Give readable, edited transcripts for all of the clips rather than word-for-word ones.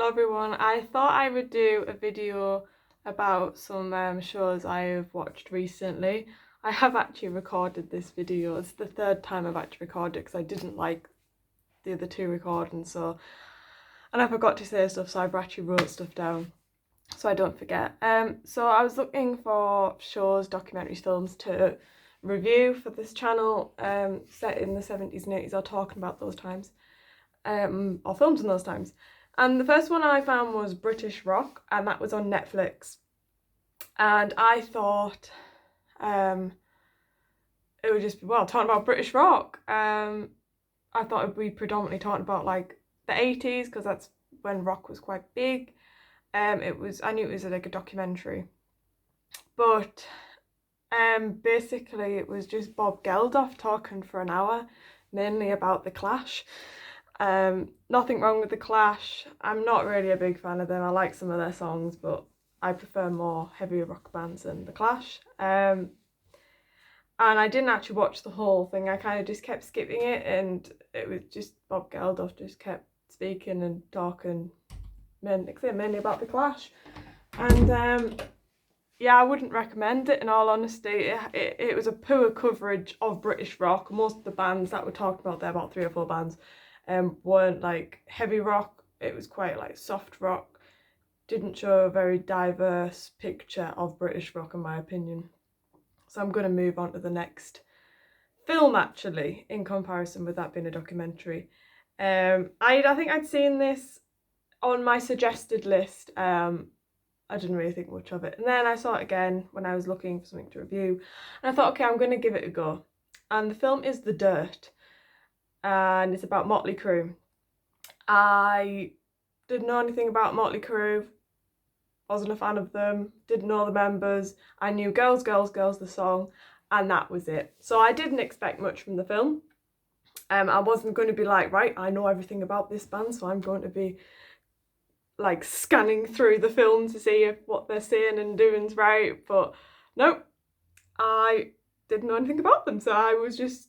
Hello everyone, I thought I would do a video about some shows I have watched recently. I have actually recorded this video. It's the third time I've actually recorded it because I didn't like the other two recordings, and I forgot to say stuff, so I've actually wrote stuff down so I don't forget. So I was looking for shows, documentaries, films to review for this channel set in the 70s and 80s or talking about those times, or films in those times. And the first one I found was British Rock, and that was on Netflix. And I thought it would just be, well, talking about British rock. I thought it would be predominantly talking about like the 80s because that's when rock was quite big. I knew it was like a documentary, but basically it was just Bob Geldof talking for an hour, mainly about the Clash. Nothing wrong with the Clash. I'm not really a big fan of them. I like some of their songs, but I prefer more heavier rock bands than the Clash. And I didn't actually watch the whole thing. I kind of just kept skipping it, and it was just Bob Geldof just kept speaking and talking, mainly about the Clash. And yeah, I wouldn't recommend it in all honesty. It was a poor coverage of British rock. Most of the bands that we're talking about, there about 3 or 4 bands, weren't like heavy rock. It was quite like soft rock. Didn't show a very diverse picture of British rock in my opinion. So I'm going to move on to the next film actually, in comparison with that being a documentary. I think I'd seen this on my suggested list. I didn't really think much of it, and then I saw it again when I was looking for something to review, and I thought, okay, I'm going to give it a go. And the film is The Dirt, and it's about Motley Crue. I didn't know anything about Motley Crue, wasn't a fan of them, didn't know the members. I knew Girls, Girls, Girls, the song, and that was it. So I didn't expect much from the film. I wasn't going to be like, right, I know everything about this band, so I'm going to be like scanning through the film to see if what they're saying and doing's right. But nope, I didn't know anything about them, so I was just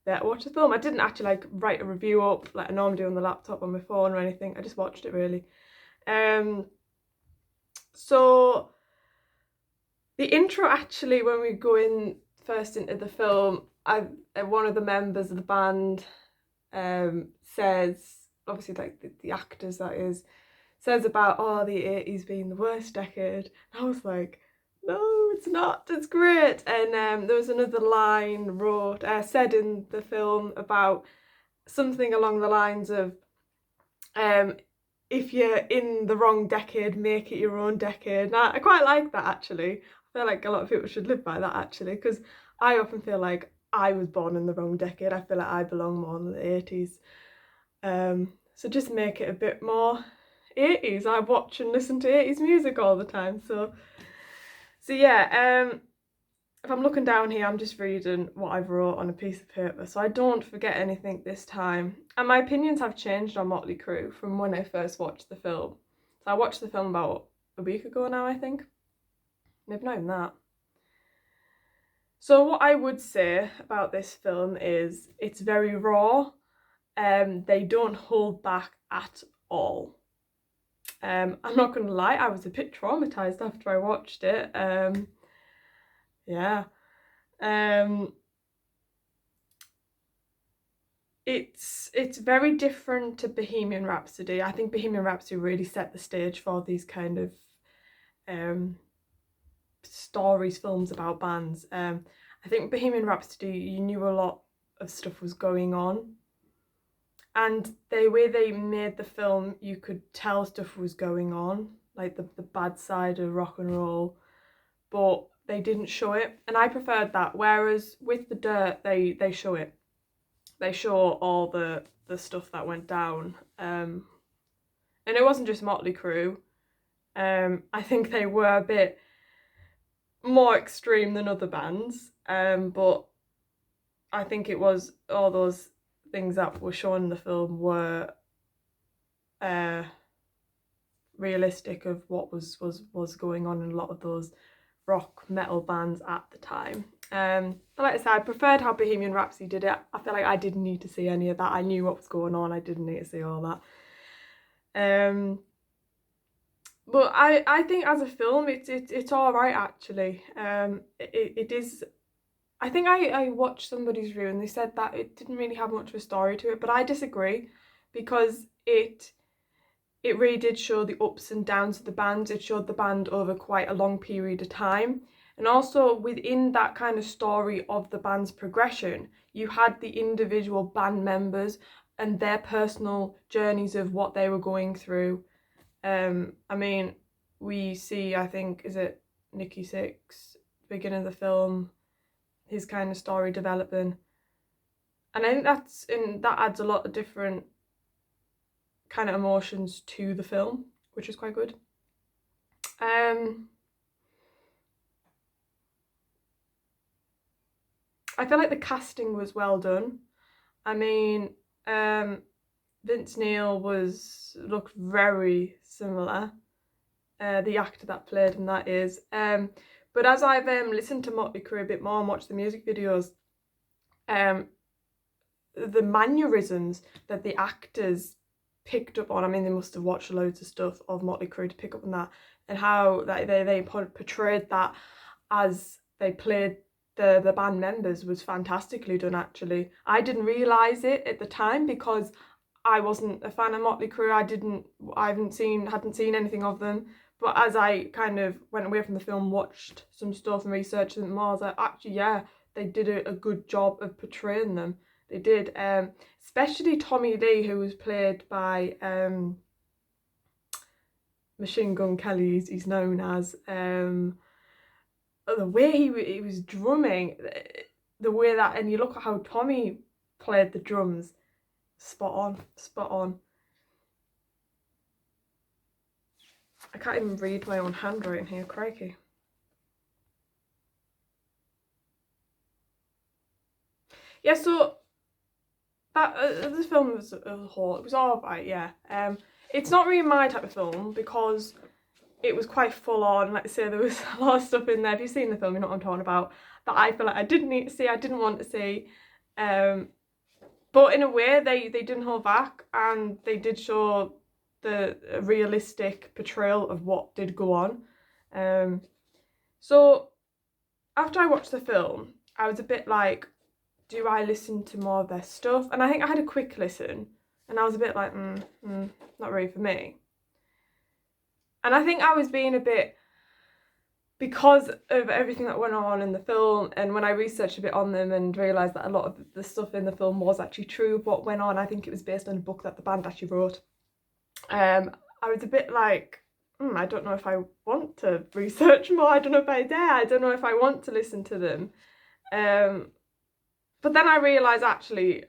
there to watch the film. I didn't actually like write a review up like I normally do on the laptop on my phone or anything. I just watched it really. So the intro actually, when we go in first into the film, one of the members of the band says, obviously like the actors that is, says about, oh, the 80s being the worst decade. And I was like, no, it's not, it's great. And there was another line said in the film about something along the lines of, if you're in the wrong decade, make it your own decade. And I quite like that actually. I feel like a lot of people should live by that actually, because I often feel like I was born in the wrong decade. I feel like I belong more in the 80s. So just make it a bit more 80s. I watch and listen to 80s music all the time. So yeah, if I'm looking down here, I'm just reading what I've wrote on a piece of paper, so I don't forget anything this time. And my opinions have changed on Motley Crue from when I first watched the film. So I watched the film about a week ago now, I think. Maybe not even that. So what I would say about this film is it's very raw. They don't hold back at all. I'm not gonna lie, I was a bit traumatized after I watched it. Yeah. It's very different to Bohemian Rhapsody. I think Bohemian Rhapsody really set the stage for these kind of stories, films about bands. I think Bohemian Rhapsody, you knew a lot of stuff was going on, and the way they made the film, you could tell stuff was going on, like the bad side of rock and roll, but they didn't show it, and I preferred that. Whereas with The Dirt, they show it. They show all the stuff that went down, and it wasn't just Motley Crue. I think they were a bit more extreme than other bands, but I think it was all those things that were shown in the film were realistic of what was going on in a lot of those rock metal bands at the time. But like I said, I preferred how Bohemian Rhapsody did it. I feel like I didn't need to see any of that. I knew what was going on. I didn't need to see all that. But I think as a film, it's all right actually. It is. I think I watched somebody's review and they said that it didn't really have much of a story to it, but I disagree because it really did show the ups and downs of the band. It showed the band over quite a long period of time. And also within that kind of story of the band's progression, you had the individual band members and their personal journeys of what they were going through. I mean, we see, I think, is it Nikki Sixx, beginning of the film, his kind of story developing. And I think that adds a lot of different kind of emotions to the film, which is quite good. I feel like the casting was well done. I mean, Vince Neil looked very similar. The actor that played him, that is. But as I've listened to Motley Crue a bit more and watched the music videos, the mannerisms that the actors picked up on, I mean, they must have watched loads of stuff of Motley Crue to pick up on that, and how that they portrayed that as they played the band members was fantastically done actually. I didn't realise it at the time because I wasn't a fan of Motley Crue. I hadn't seen anything of them. But as I kind of went away from the film, watched some stuff and researched them more, I was like, actually, yeah, they did a good job of portraying them. They did, especially Tommy Lee, who was played by Machine Gun Kelly, he's known as. The way he was drumming, the way that, and you look at how Tommy played the drums, spot on. I can't even read my own handwriting here, crikey. Yeah, so that this film was a whole. It was alright, yeah. It's not really my type of film because it was quite full on. Like I say, there was a lot of stuff in there. If you've seen the film, you know what I'm talking about. That I feel like I didn't need to see. I didn't want to see. But in a way, they didn't hold back, and they did show the realistic portrayal of what did go on. So after I watched the film, I was a bit like, do I listen to more of their stuff? And I think I had a quick listen, and I was a bit like, not really for me. And I think I was being a bit, because of everything that went on in the film, and when I researched a bit on them and realised that a lot of the stuff in the film was actually true of what went on, I think it was based on a book that the band actually wrote. I was a bit like, I don't know if I want to research more, I don't know if I dare, I don't know if I want to listen to them. But then I realised actually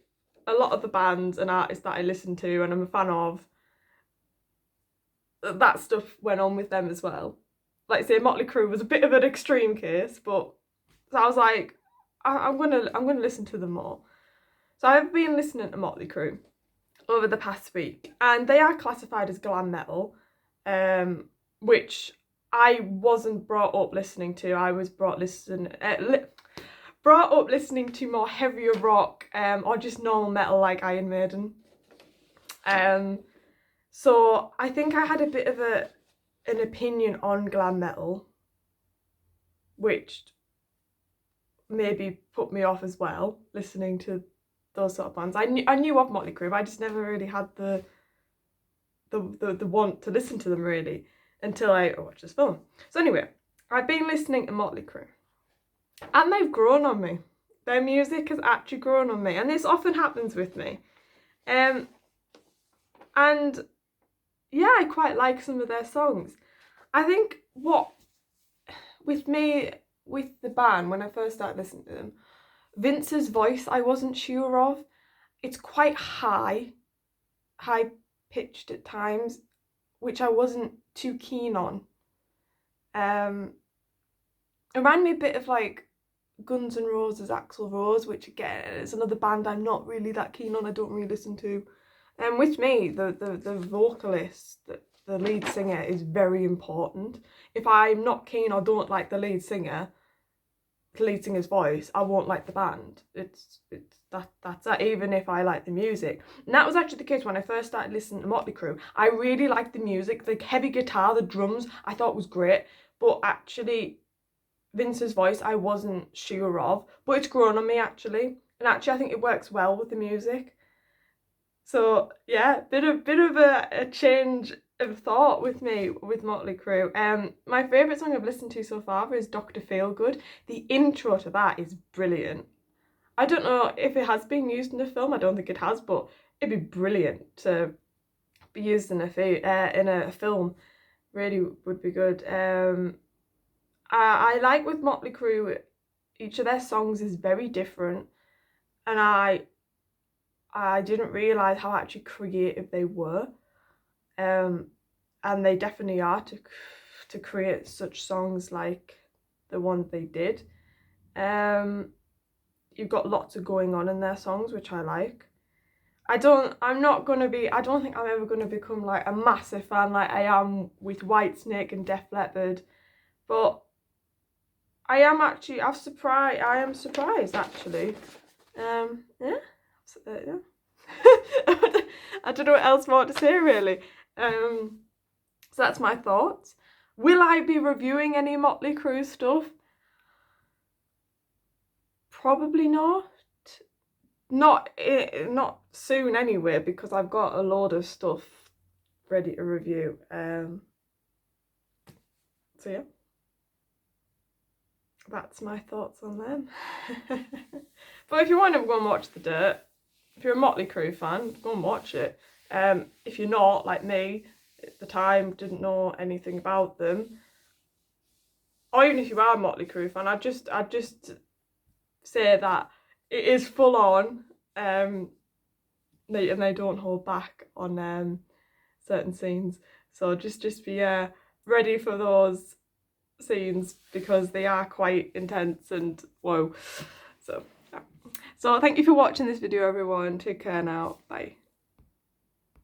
a lot of the bands and artists that I listen to and I'm a fan of, that stuff went on with them as well. Like I say, Motley Crue was a bit of an extreme case, but so I was like, I'm gonna listen to them more. So I've been listening to Motley Crue over the past week, and they are classified as glam metal, which I wasn't brought up listening to. I was brought up listening to more heavier rock, or just normal metal like Iron Maiden. So I think I had a bit of an opinion on glam metal, which maybe put me off as well, listening to those sort of bands. I knew of Motley Crue, but I just never really had the want to listen to them really until I watched this film. So anyway, I've been listening to Motley Crue, and they've grown on me. Their music has actually grown on me, and this often happens with me. And yeah, I quite like some of their songs. I think with the band, when I first started listening to them, Vince's voice I wasn't sure of. It's quite high pitched at times, which I wasn't too keen on. It reminded me a bit of like Guns N' Roses' Axl Rose, which again is another band I'm not really that keen on. I don't really listen to. And with me, the vocalist, the lead singer is very important. If I'm not keen or don't like the lead singer's voice, I won't like the band. that's that, even if I like the music. And that was actually the case when I first started listening to Motley Crue. I really liked the music, the heavy guitar, the drums, I thought was great. But actually, Vince's voice I wasn't sure of. But it's grown on me actually. And actually I think it works well with the music. So yeah, bit of a change of thought with me with Motley Crue. My favourite song I've listened to so far is Dr. Feelgood. The intro to that is brilliant. I don't know if it has been used in a film, I don't think it has, but it'd be brilliant to be used in a film. Really would be good. I like with Motley Crue, each of their songs is very different, and I didn't realise how actually creative they were. And they definitely are to create such songs like the one they did. You've got lots of going on in their songs, which I like. I don't think I'm ever gonna become like a massive fan like I am with Whitesnake and Def Leppard, but I am surprised actually. Yeah. Yeah. I don't know what else more to say really. So that's my thoughts. Will I be reviewing any Motley Crue stuff? Probably not. Not soon anyway, because I've got a load of stuff ready to review. So yeah, that's my thoughts on them. But if you want to go and watch The Dirt, if you're a Motley Crue fan, go and watch it. If you're not, like me, at the time didn't know anything about them, or even if you are a Motley Crue fan, I'd just say that it is full on. They don't hold back on certain scenes, so just be ready for those scenes because they are quite intense and whoa. So yeah. So thank you for watching this video everyone. Take care now. Bye.